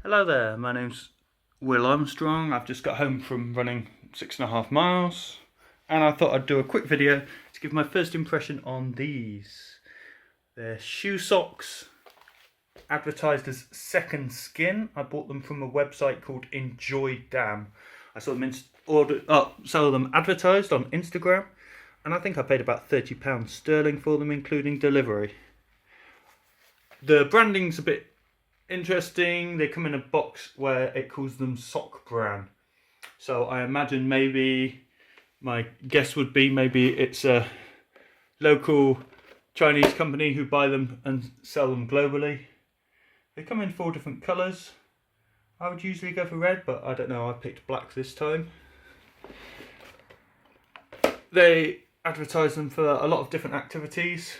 Hello there, my name's Will Armstrong. I've just got home from running 6.5 miles and I thought I'd do a quick video to give my first impression on these. They're shoe socks advertised as SecondSkin. I bought them from a website called Enjoy Damn. I saw them saw them advertised on Instagram and I think I paid about £30 sterling for them, including delivery. The branding's a bit interesting. They come in a box where it calls them Sockbran. So I imagine my guess would be maybe it's a local Chinese company who buy them and sell them globally. They come in 4 different colours. I would usually go for red, but I don't know, I picked black this time. They advertise them for a lot of different activities.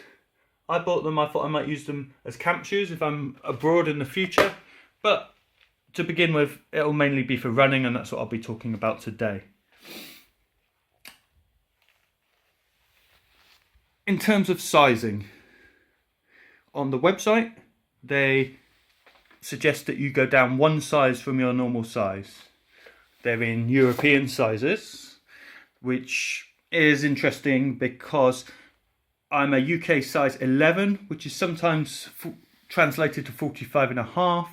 I bought them, I thought I might use them as camp shoes if I'm abroad in the future. But to begin with, it'll mainly be for running, and that's what I'll be talking about today. In terms of sizing, on the website, they suggest that you go down one size from your normal size. They're in European sizes, which is interesting because I'm a UK size 11, which is sometimes translated to 45.5,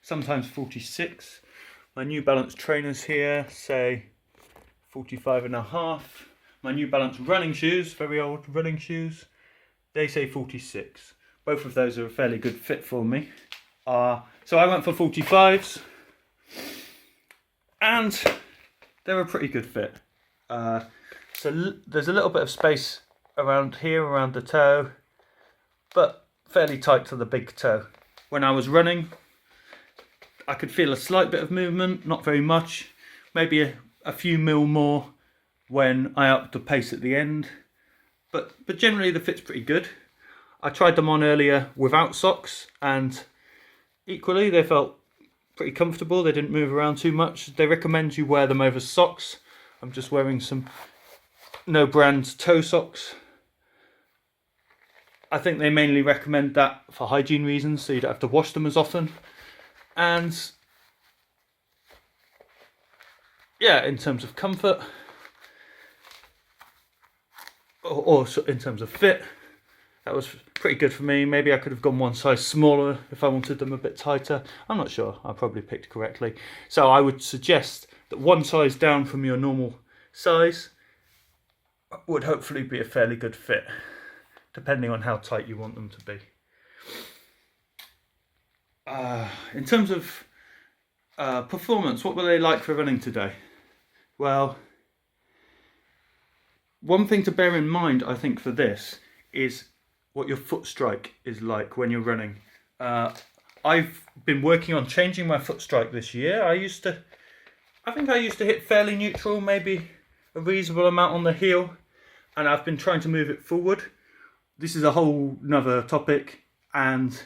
sometimes 46. My New Balance trainers here say 45.5. My New Balance running shoes, very old running shoes, they say 46. Both of those are a fairly good fit for me. So I went for 45s, and they're a pretty good fit. So there's a little bit of space around here, around the toe, but fairly tight to the big toe. When I was running, I could feel a slight bit of movement, not very much, maybe a few mil more when I upped the pace at the end, but generally the fit's pretty good. I tried them on earlier without socks, and equally they felt pretty comfortable. They didn't move around too much. They recommend you wear them over socks. I'm just wearing some no brand toe socks. I think they mainly recommend that for hygiene reasons, so you don't have to wash them as often. And yeah, in terms of comfort, or in terms of fit, that was pretty good for me. Maybe I could have gone one size smaller if I wanted them a bit tighter. I'm not sure, I probably picked correctly. So I would suggest that one size down from your normal size would hopefully be a fairly good fit, depending on how tight you want them to be. In terms of performance, what were they like for running today? Well, one thing to bear in mind, I think, for this is what your foot strike is like when you're running. I've been working on changing my foot strike this year. I think I used to hit fairly neutral, maybe a reasonable amount on the heel, and I've been trying to move it forward. This is a whole nother topic, and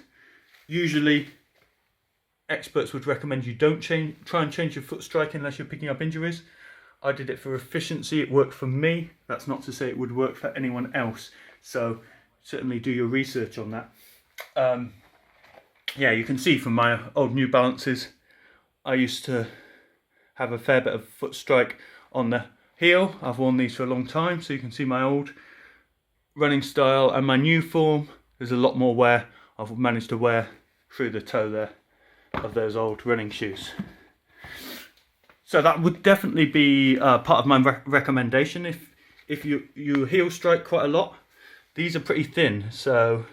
usually experts would recommend you don't try and change your foot strike unless you're picking up injuries. I did it for efficiency, it worked for me. That's not to say it would work for anyone else, so certainly do your research on that. Yeah, you can see from my old New Balances, I used to have a fair bit of foot strike on the heel. I've worn these for a long time, so you can see my old running style, and my new form, there's a lot more wear I've managed to wear through the toe there of those old running shoes. So that would definitely be part of my recommendation. If you heel strike quite a lot, these are pretty thin, so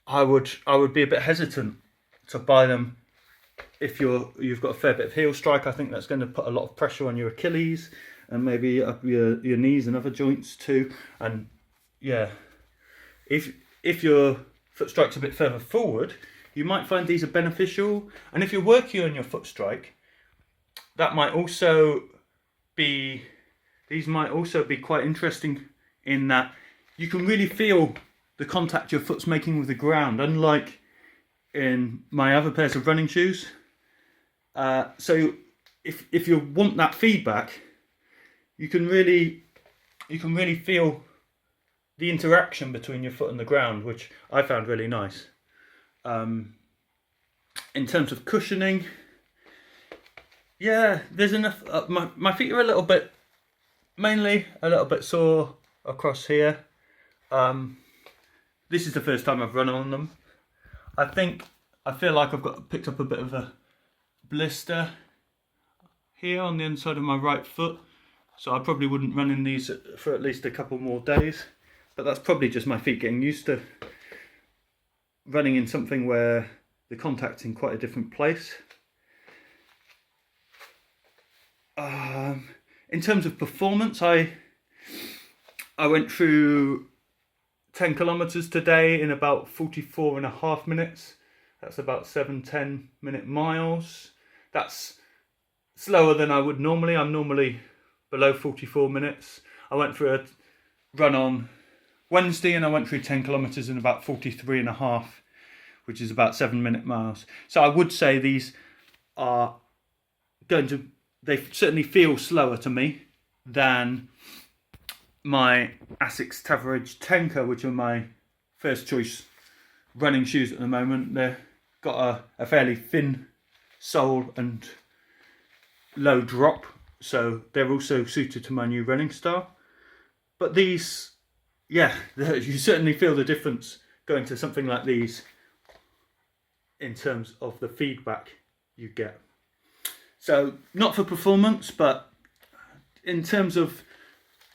I would be a bit hesitant to buy them if you've got a fair bit of heel strike. I think that's going to put a lot of pressure on your Achilles and maybe up your knees and other joints too. And yeah, if your foot strike's a bit further forward, you might find these are beneficial. And if you're working on your foot strike, these might also be quite interesting in that you can really feel the contact your foot's making with the ground, unlike in my other pairs of running shoes. So if you want that feedback, you can really feel the interaction between your foot and the ground, which I found really nice. In terms of cushioning, yeah, there's enough. My feet are a little bit, mainly a little bit sore across here. This is the first time I've run on them. I feel like I've picked up a bit of a blister here on the inside of my right foot, so I probably wouldn't run in these for at least a couple more days. But that's probably just my feet getting used to running in something where the contact's in quite a different place. In terms of performance, I went through 10 kilometers today in about 44.5 minutes. That's about 7-10 minute miles. That's slower than I would normally. I'm normally below 44 minutes. I went for a run on Wednesday and I went through 10 kilometers in about 43.5, which is about 7-minute miles. So I would say these are they certainly feel slower to me than my Asics Taverage Tenka, which are my first choice running shoes at the moment. They've got a fairly thin sole and low drop, so they're also suited to my new running style. But these, yeah, you certainly feel the difference going to something like these in terms of the feedback you get. So not for performance, but in terms of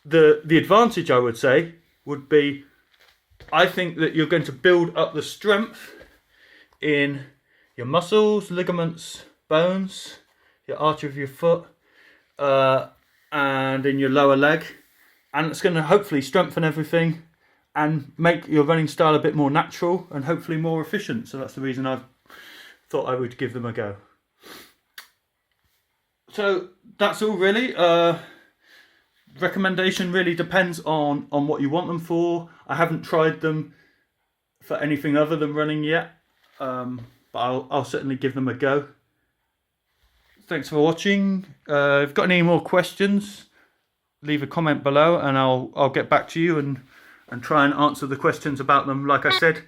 the advantage, I would say, would be, I think that you're going to build up the strength in your muscles, ligaments, bones, your artery of your foot, and in your lower leg. And it's going to hopefully strengthen everything and make your running style a bit more natural and hopefully more efficient. So that's the reason I thought I would give them a go. So that's all really. Recommendation really depends on what you want them for. I haven't tried them for anything other than running yet, but I'll certainly give them a go. Thanks for watching. If you've got any more questions, leave a comment below and I'll get back to you and try and answer the questions about them. Like I said,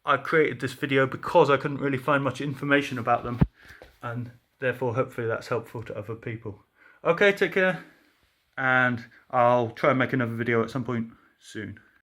I created this video because I couldn't really find much information about them, and therefore hopefully that's helpful to other people. Okay, take care, and I'll try and make another video at some point soon.